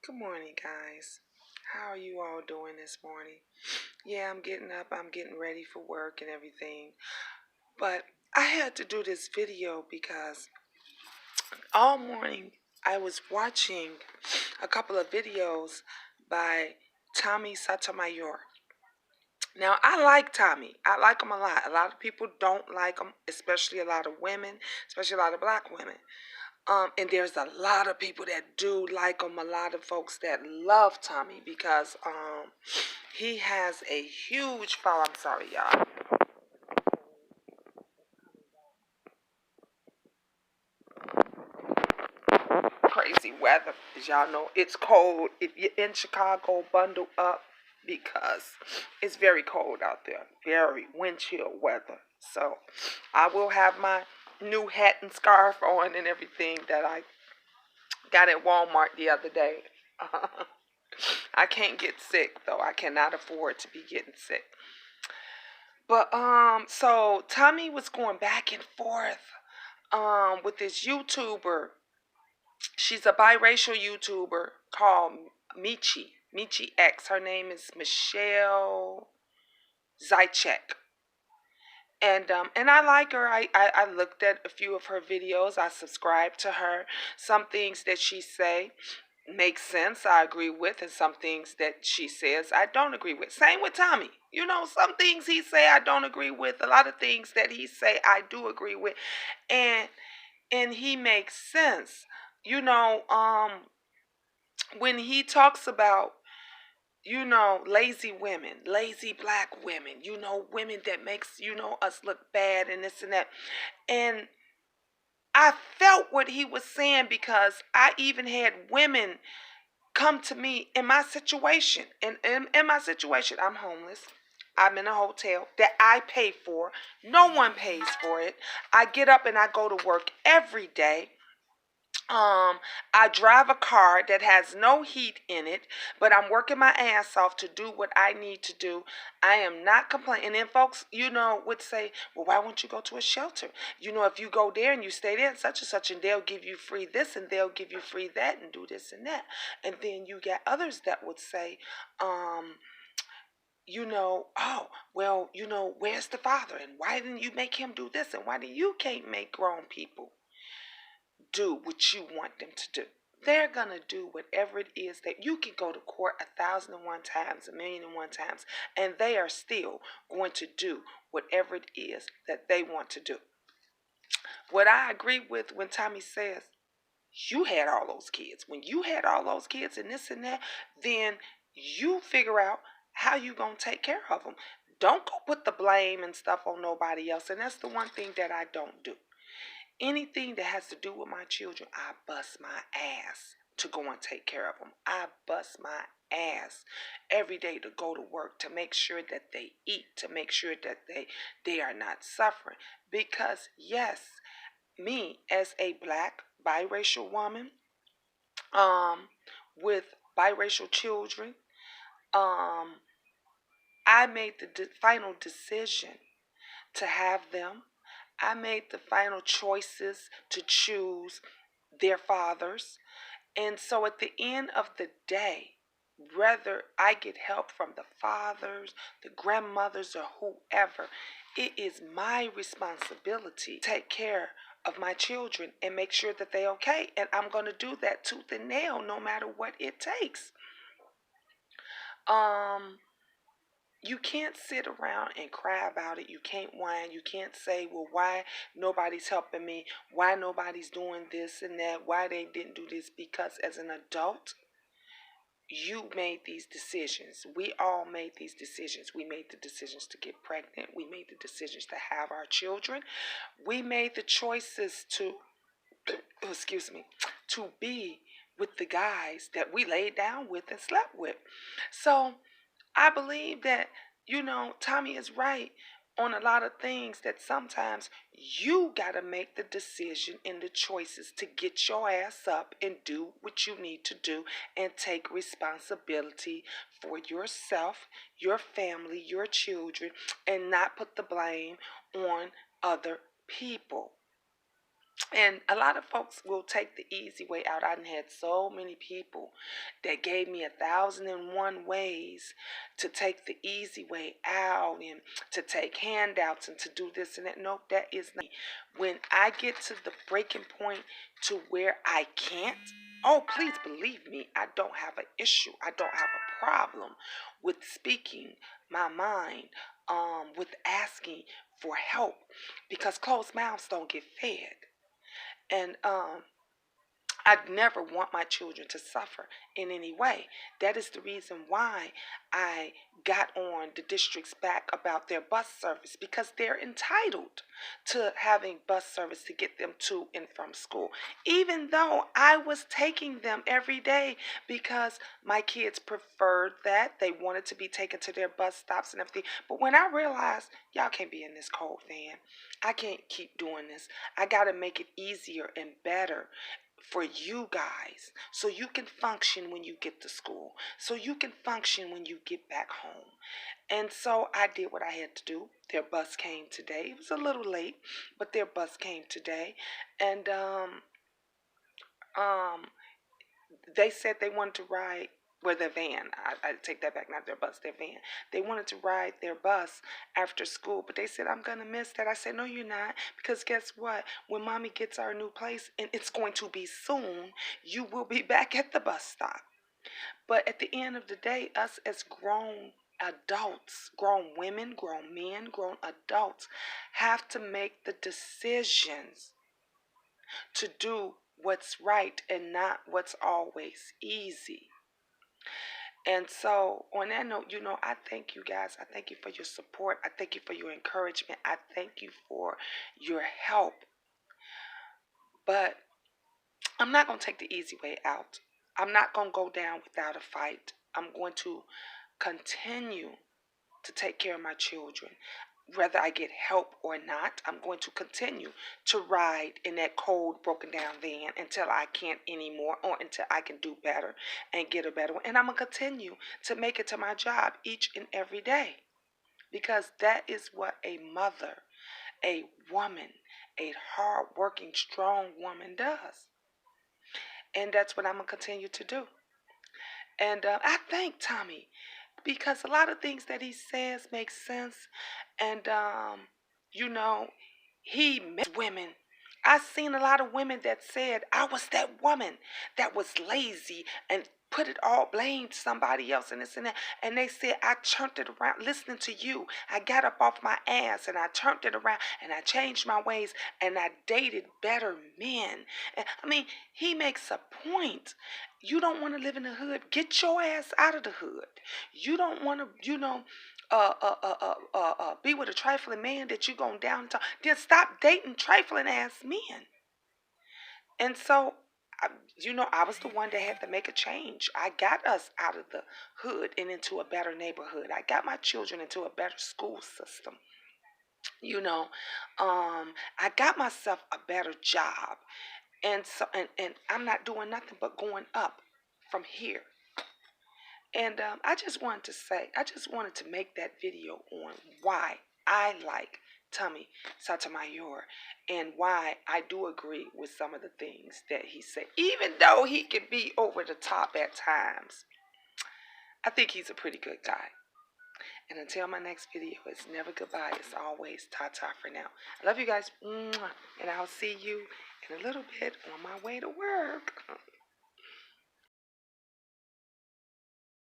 Good morning, guys. How are you all doing this morning? Yeah, I'm getting up. I'm getting ready for work and everything. But I had to do this video because all morning I was watching a couple of videos by Tommy Sotomyor. Now, I like Tommy. I like him a lot. A lot of people don't like him, especially a lot of women, especially a lot of black women. And there's a lot of people that do like him, a lot of folks that love Tommy because he has a huge follow. I'm sorry, y'all. Crazy weather. As y'all know, it's cold. If you're in Chicago, bundle up because it's very cold out there. Very wind chill weather. So I will have my new hat and scarf on and everything that I got at Walmart the other day. I can't get sick though. I cannot afford to be getting sick. But so Tommy was going back and forth with this YouTuber. She's a biracial YouTuber called Michi X. Her name is Michelle Zychek. And I like her. I looked at a few of her videos. I subscribe to her. Some things that she say make sense, I agree with, and some things that she says I don't agree with. Same with Tommy. You know, some things he say I don't agree with. A lot of things that he say I do agree with. And he makes sense. You know, when he talks about lazy women, lazy black women, women that makes, us look bad and this and that. And I felt what he was saying because I even had women come to me in my situation. In my situation, I'm homeless. I'm in a hotel that I pay for. No one pays for it. I get up and I go to work every day. I drive a car that has no heat in it, but I'm working my ass off to do what I need to do. I am not complaining. And then folks, would say, well, why won't you go to a shelter? If you go there and you stay there and such, and they'll give you free this and they'll give you free that and do this and that. And then you get others that would say, oh, well, where's the father? And why didn't you make him do this? And why do you can't make grown people do what you want them to do? They're going to do whatever it is that you can go to court 1,001 times, 1,000,001 times, and they are still going to do whatever it is that they want to do. What I agree with when Tommy says, you had all those kids. When you had all those kids and this and that, then you figure out how you going to take care of them. Don't go put the blame and stuff on nobody else. And that's the one thing that I don't do. Anything that has to do with my children, I bust my ass to go and take care of them. I bust my ass every day to go to work, to make sure that they eat, to make sure that they are not suffering. Because yes, me as a black biracial woman, with biracial children, I made the final decision to have them. I made the final choices to choose their fathers. And so at the end of the day, whether I get help from the fathers, the grandmothers, or whoever, it is my responsibility to take care of my children and make sure that they're okay. And I'm going to do that tooth and nail no matter what it takes. You can't sit around and cry about it. You can't whine. You can't say, well, why nobody's helping me? Why nobody's doing this and that? Why they didn't do this? Because as an adult, you made these decisions. We all made these decisions. We made the decisions to get pregnant. We made the decisions to have our children. We made the choices to, to be with the guys that we laid down with and slept with. So I believe that, Tommy is right on a lot of things, that sometimes you got to make the decision and the choices to get your ass up and do what you need to do and take responsibility for yourself, your family, your children, and not put the blame on other people. And a lot of folks will take the easy way out. I done had so many people that gave me 1,001 ways to take the easy way out and to take handouts and to do this and that. Nope, that is not me. When I get to the breaking point to where I can't, oh, please believe me, I don't have an issue. I don't have a problem with speaking my mind, with asking for help, because closed mouths don't get fed. And I'd never want my children to suffer in any way. That is the reason why I got on the district's back about their bus service, because they're entitled to having bus service to get them to and from school. Even though I was taking them every day because my kids preferred that. They wanted to be taken to their bus stops and everything. But when I realized, y'all can't be in this cold van, I can't keep doing this. I got to make it easier and better for you guys, so you can function when you get to school, so you can function when you get back home. And so I did what I had to do. Their bus came today. It was a little late, but their bus came today. And um they said they wanted to ride, well, their van. I take that back, not their bus, their van. They wanted to ride their bus after school, but they said, I'm going to miss that. I said, no, you're not, because guess what? When mommy gets our new place, and it's going to be soon, you will be back at the bus stop. But at the end of the day, us as grown adults, grown women, grown men, grown adults, have to make the decisions to do what's right and not what's always easy. And so, on that note, I thank you guys. I thank you for your support. I thank you for your encouragement. I thank you for your help. But I'm not going to take the easy way out. I'm not going to go down without a fight. I'm going to continue to take care of my children. Whether I get help or not, I'm going to continue to ride in that cold, broken down van until I can't anymore, or until I can do better and get a better one. And I'm going to continue to make it to my job each and every day, because that is what a mother, a woman, a hard-working, strong woman does. And that's what I'm going to continue to do. And I thank Tommy, because a lot of things that he says make sense. And, you know, he met women. I seen a lot of women that said I was that woman that was lazy and put it all, blamed somebody else and this and that. And they said I turned it around listening to you. I got up off my ass and I turned it around and I changed my ways and I dated better men. And, I mean, he makes a point. You don't want to live in the hood. Get your ass out of the hood. You don't want to, be with a trifling man that you going down and talk. Then stop dating trifling ass men. And so, I was the one that had to make a change. I got us out of the hood and into a better neighborhood. I got my children into a better school system. You know, I got myself a better job. And so, and I'm not doing nothing but going up from here. And I just wanted to make that video on why I like Tommy Sotomyor and why I do agree with some of the things that he said. Even though he can be over the top at times, I think he's a pretty good guy. And until my next video, it's never goodbye. It's always ta-ta for now. I love you guys. And I'll see you in a little bit on my way to work.